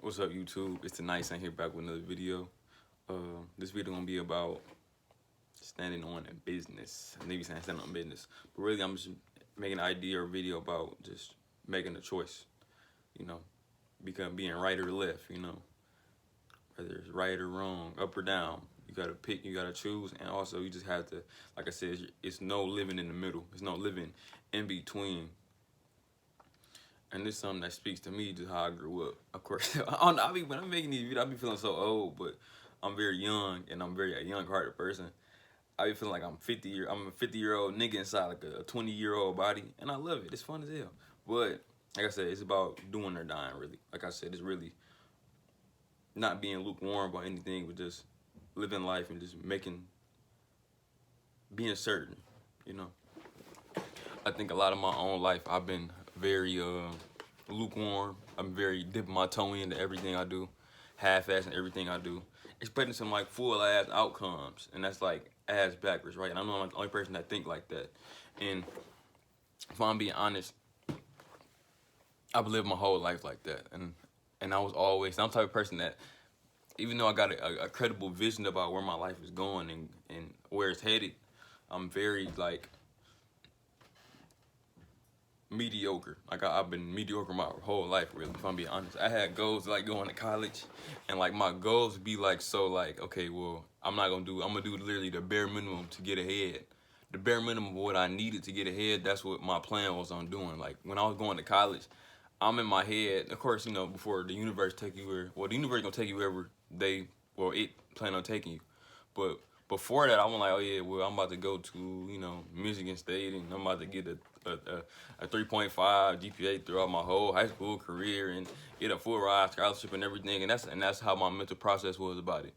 What's up, YouTube? It's the Nice and here back with another video. This video gonna be about standing on in business. Maybe saying standing on business, but really I'm just making an idea or video about just making a choice. You know, being right or left. You know, whether it's right or wrong, up or down. You gotta pick. You gotta choose, and also you just have to, like I said, it's no living in the middle. It's no living in between. And this is something that speaks to me, just how I grew up. Of course, I don't know, when I'm making these videos, I be feeling so old, but I'm very young, and I'm very a young-hearted person. I be feeling like I'm a 50-year-old nigga inside like a 20-year-old body, and I love it. It's fun as hell. But like I said, it's about doing or dying, really. Like I said, it's really not being lukewarm about anything, but just living life and just being certain. You know, I think a lot of my own life, I've been very lukewarm. I'm very dipping my toe into everything I do, half-assing everything I do, expecting some like full-ass outcomes, and that's like ass backwards, right? And I know I'm not the only person that think like that. And if I'm being honest, I've lived my whole life like that, and I was always, I'm the type of person that, even though I got a credible vision about where my life is going and where it's headed, I'm very like mediocre. Like I've been mediocre my whole life, really, if I'm being honest. I had goals like going to college, and like my goals be like, so like, okay, well, I'm gonna do literally the bare minimum to get ahead. The bare minimum of what I needed to get ahead, that's what my plan was on doing. Like when I was going to college, I'm in my head, of course, you know, before the universe take you the universe gonna take you wherever it plan on taking you. But before that, I'm like, oh yeah, well, I'm about to go to, you know, Michigan State, and I'm about to get a 3.5 GPA throughout my whole high school career and get a full ride scholarship and everything. And that's how my mental process was about it.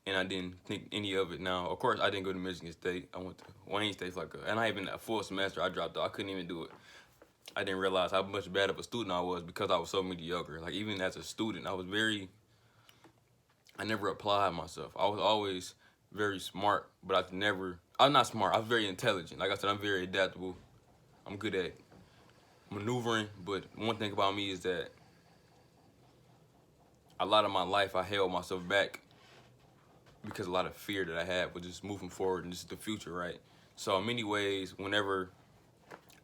And I didn't think any of it. Now, of course, I didn't go to Michigan State. I went to Wayne State for and not even a full semester. I dropped out. I couldn't even do it. I didn't realize how much bad of a student I was because I was so mediocre. Like even as a student, I never applied myself. I was always very smart, but I'm not smart. I was very intelligent. Like I said, I'm very adaptable. I'm good at maneuvering, but one thing about me is that a lot of my life I held myself back because a lot of fear that I had was just moving forward and just the future, right? So in many ways, whenever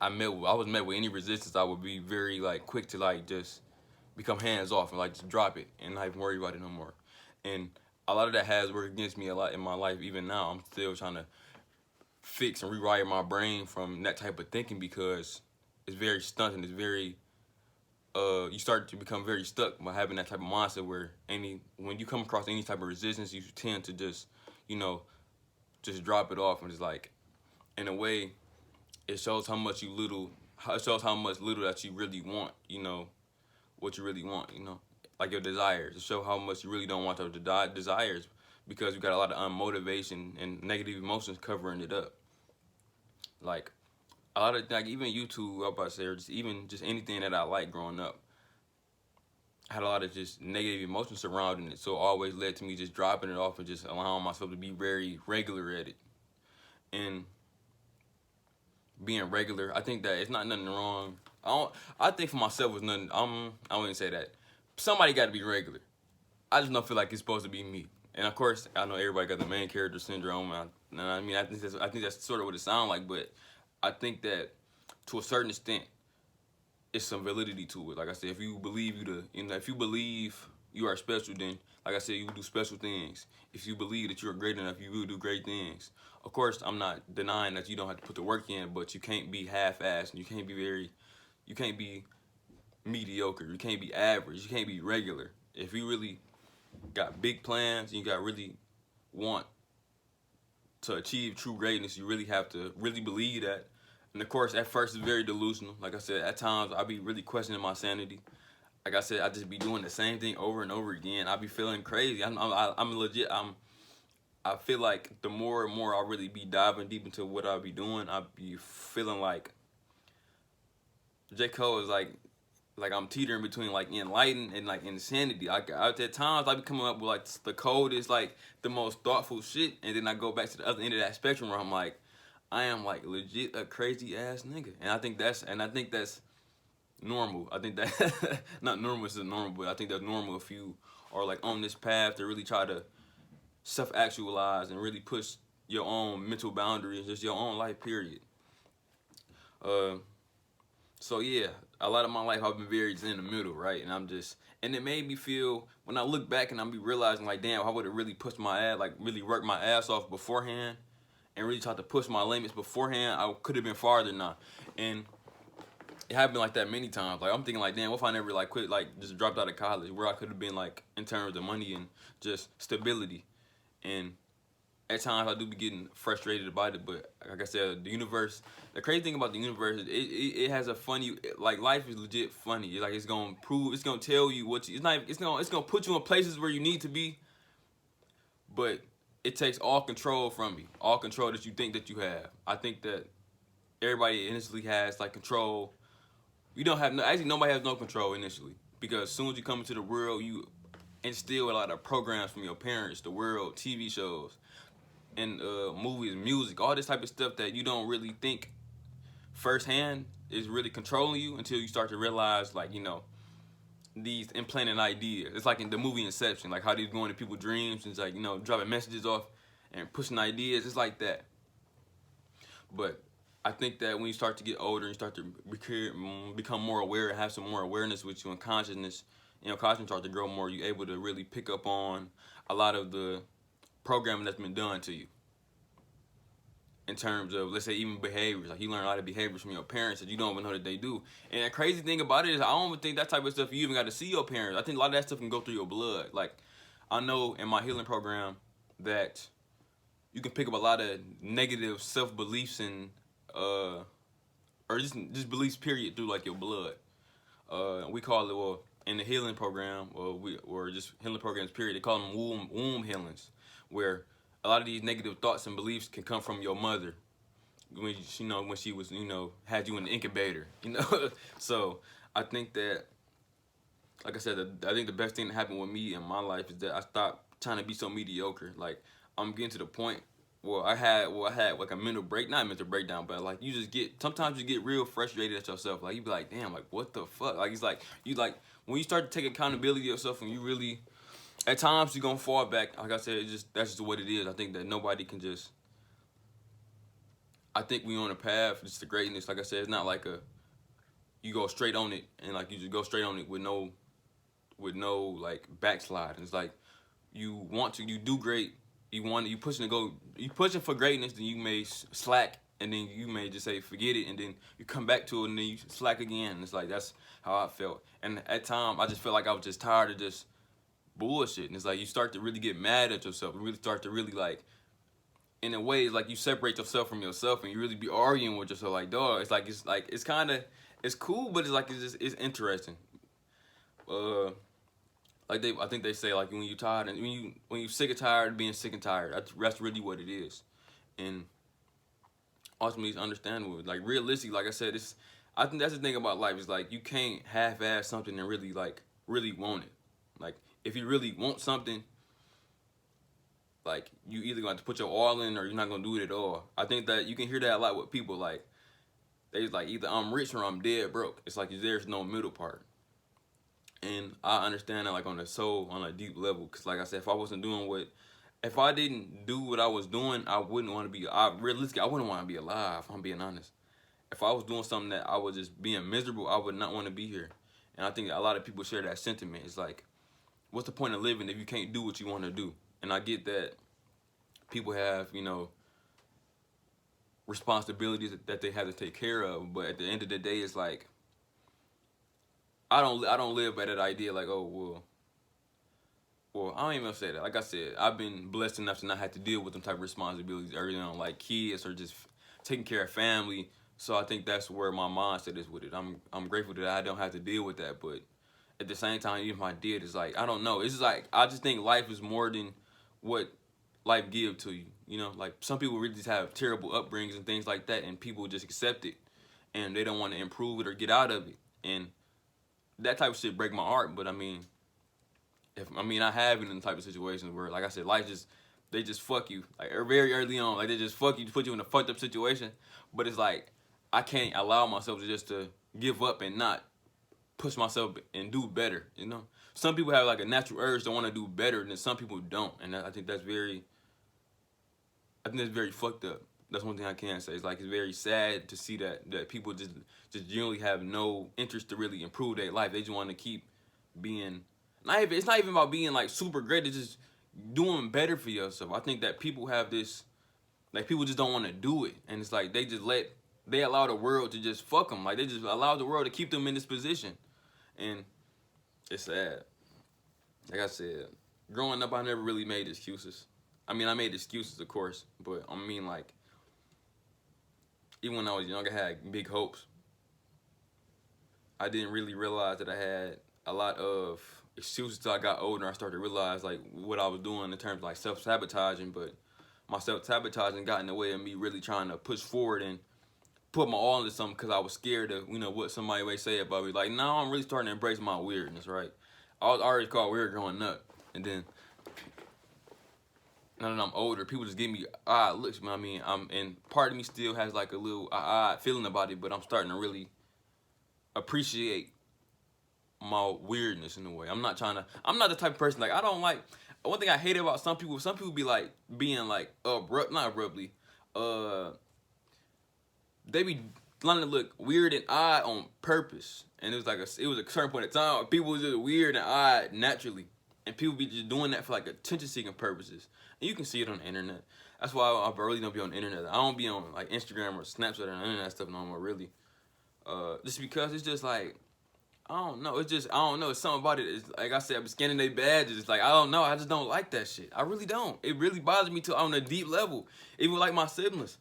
I was met with any resistance, I would be very like quick to like just become hands off and like just drop it and not even worry about it no more. And a lot of that has worked against me a lot in my life. Even now, I'm still trying to fix and rewire my brain from that type of thinking because it's very stunting. It's very you start to become very stuck by having that type of mindset where when you come across any type of resistance, you tend to just, you know, just drop it off and just like, in a way, it shows it shows how much little that you really want, you know, what you really want, you know, like your desires. It shows how much you really don't want those desires because you got a lot of unmotivation and negative emotions covering it up. Like a lot of like even YouTube, I'm about to say, or just anything that I like growing up, I had a lot of just negative emotions surrounding it. So it always led to me just dropping it off and just allowing myself to be very regular at it. And being regular, I think that it's not nothing wrong. I think for myself it's nothing. I wouldn't say that. Somebody got to be regular. I just don't feel like it's supposed to be me. And of course, I know everybody got the main character syndrome. And I mean, I think that's sort of what it sounds like. But I think that to a certain extent, it's some validity to it. Like I said, if you believe if you believe you are special, then like I said, you will do special things. If you believe that you're great enough, you will do great things. Of course, I'm not denying that you don't have to put the work in, but you can't be half-assed. And you can't be mediocre. You can't be average. You can't be regular. If you really got big plans and you got really want to achieve true greatness, you really have to really believe that. And of course, at first it's very delusional. Like I said, at times I be really questioning my sanity. Like I said, I just be doing the same thing over and over again. I be feeling crazy. I'm legit. I feel like the more and more I really be diving deep into what I be doing, I be feeling like J. Cole is like I'm teetering between like enlightened and like insanity. At times I be coming up with like the coldest, like the most thoughtful shit, and then I go back to the other end of that spectrum where I'm like, I am like legit a crazy ass nigga, and I think that's normal. I think that not normal is normal, but I think that's normal if you are like on this path to really try to self-actualize and really push your own mental boundaries, just your own life, period. Uh, so yeah, a lot of my life I've been very in the middle, right? And it made me feel when I look back and I'm be realizing like, damn, I would have really pushed my ass, like really worked my ass off beforehand, and really tried to push my limits beforehand. I could have been farther now, and it happened like that many times. Like I'm thinking like, damn, what if I never like quit, like just dropped out of college, where I could have been like in terms of money and just stability. And at times I do be getting frustrated about it, but like I said, the universe. The crazy thing about the universe is it has a funny, like life is legit funny. It's like it's gonna prove, it's gonna tell you what you. It's gonna put you in places where you need to be, but it takes all control from you, all control that you think that you have. I think that everybody initially has like control. You don't have no, actually nobody has no control initially, because as soon as you come into the world, you instill a lot of programs from your parents, the world, TV shows, and movies, music, all this type of stuff that you don't really think firsthand is really controlling you until you start to realize, like, you know, these implanted ideas. It's like in the movie Inception, like how these go into people's dreams and it's like, you know, dropping messages off and pushing ideas. It's like that. But I think that when you start to get older and you start to become more aware and have some more awareness with you and consciousness, you know, consciousness starts to grow more, you're able to really pick up on a lot of the programming that's been done to you. In terms of, let's say, even behaviors. Like you learn a lot of behaviors from your parents that you don't even know that they do. And the crazy thing about it is I don't even think that type of stuff you even got to see your parents. I think a lot of that stuff can go through your blood. Like I know in my healing program that you can pick up a lot of negative self-beliefs and or just beliefs period through like your blood. We call it, well, in the healing program, or just healing programs period, they call them womb healings, where a lot of these negative thoughts and beliefs can come from your mother when when she was, had you in the incubator, So I think that, like I said, I think the best thing that happened with me in my life is that I stopped trying to be so mediocre. Like I'm getting to the point where I had like a not a mental breakdown, but like sometimes you get real frustrated at yourself. Like you be like, damn, like what the fuck? Like it's like when you start to take accountability of yourself and you really, at times you're gonna fall back. Like I said, that's just what it is. I think that nobody can just. I think we on a path just to greatness. Like I said, it's not like you go straight on it and like you just go straight on it with no like backslide. It's like you do great. You pushing for greatness. Then you may slack, and then you may just say forget it, and then you come back to it, and then you slack again. It's like that's how I felt. And at times I just felt like I was just tired of just bullshit. And it's like you start to really get mad at yourself and really start to really like, in a way, it's like you separate yourself from yourself and you really be arguing with yourself. Like, dog, it's kind of it's cool, but it's interesting. I think they say like when you tired and when you sick and tired of being sick and tired, that's really what it is. And ultimately it's understandable. Like realistically, like I said, I think that's the thing about life is like you can't half-ass something and really want it. Like if you really want something, like you either going to put your all in or you're not gonna do it at all. I think that you can hear that a lot with people. Like they like either I'm rich or I'm dead broke. It's like there's no middle part. And I understand that like on the soul, on a deep level, because like I said, if I didn't do what I was doing, I wouldn't want to be. Realistically, I wouldn't want to be alive. If I'm being honest. If I was doing something that I was just being miserable, I would not want to be here. And I think a lot of people share that sentiment. It's like, what's the point of living if you can't do what you want to do? And I get that people have, responsibilities that they have to take care of. But at the end of the day, it's like, I don't live by that idea like, oh, well, I don't even say that. Like I said, I've been blessed enough to not have to deal with them type of responsibilities early on, like kids or just taking care of family. So I think that's where my mindset is with it. I'm grateful that I don't have to deal with that, but at the same time, even if I did, it's like, I don't know. It's just like, I just think life is more than what life give to you. Like some people really just have terrible upbringings and things like that, and people just accept it, and they don't want to improve it or get out of it. And that type of shit break my heart. But I have been in the type of situations where, like I said, they just fuck you like very early on. Like they just fuck you, put you in a fucked up situation. But it's like I can't allow myself to give up and not push myself and do better. You know, some people have like a natural urge to want to do better, and some people don't, and I think that's very, fucked up. That's one thing I can say. It's like it's very sad to see that people just generally have no interest to really improve their life. They just want to keep being it's not even about being like super great. It's just doing better for yourself. I think that people have this, like, people just don't want to do it, and it's like they allow the world to just fuck them. Like, they just allow the world to keep them in this position, and it's sad. Like I said, growing up, I never really made excuses. I mean, I made excuses, of course, but I mean, like, even when I was young, I had big hopes. I didn't really realize that I had a lot of excuses till I got older. I started to realize like what I was doing in terms of like self-sabotaging, but my self-sabotaging got in the way of me really trying to push forward and put my all into something because I was scared of, what somebody may say about me. Like, now I'm really starting to embrace my weirdness, right? I was already called weird growing up, and then now that I'm older, people just give me odd looks. I mean, and part of me still has like a little odd feeling about it, but I'm starting to really appreciate my weirdness in a way. I'm not the type of person, like, I don't like, one thing I hate about some people be like being like not abruptly, they be trying to look weird and odd on purpose. And it was a certain point in time people was just weird and odd naturally, and people be just doing that for like attention seeking purposes. And you can see it on the internet. That's why I really don't be on the internet. I don't be on like Instagram or Snapchat or any of that stuff no more, really. Just because it's just like, I don't know. It's just, I don't know. It's something about it. It's like I said, I'm scanning their badges. It's like, I don't know. I just don't like that shit. I really don't. It really bothers me on a deep level. Even like my siblings.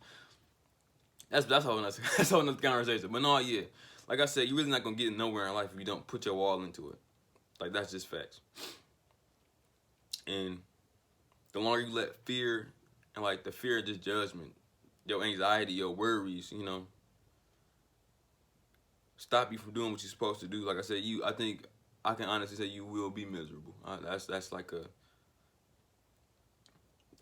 That's a whole nother conversation. But no, yeah. Like I said, you're really not going to get nowhere in life if you don't put your all into it. Like, that's just facts. And the longer you let fear and like the fear of just judgment, your anxiety, your worries, stop you from doing what you're supposed to do. Like I said, I think I can honestly say you will be miserable. That's like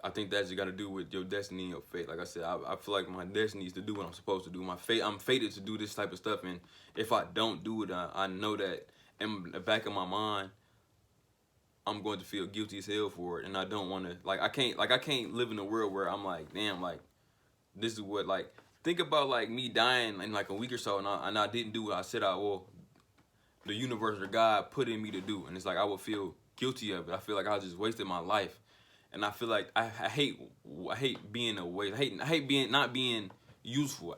I think that's got to do with your destiny and your fate. Like I said, I feel like my destiny is to do what I'm supposed to do. I'm fated to do this type of stuff, and if I don't do it, I know that in the back of my mind, I'm going to feel guilty as hell for it, and I don't want to. I can't live in a world where I'm like, damn, like, this is what, like, think about like me dying in like a week or so, and I didn't do what I said the universe or God put in me to do, and it's like I would feel guilty of it. I feel like I just wasted my life, and I feel like I hate being a waste. I hate being not being useful.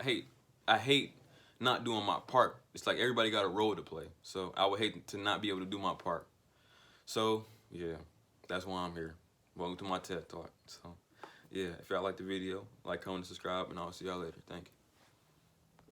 I hate not doing my part. It's like everybody got a role to play, so I would hate to not be able to do my part. So yeah, that's why I'm here. Welcome to my TED Talk. So yeah, if y'all like the video, like, comment, subscribe, and I'll see y'all later. Thank you.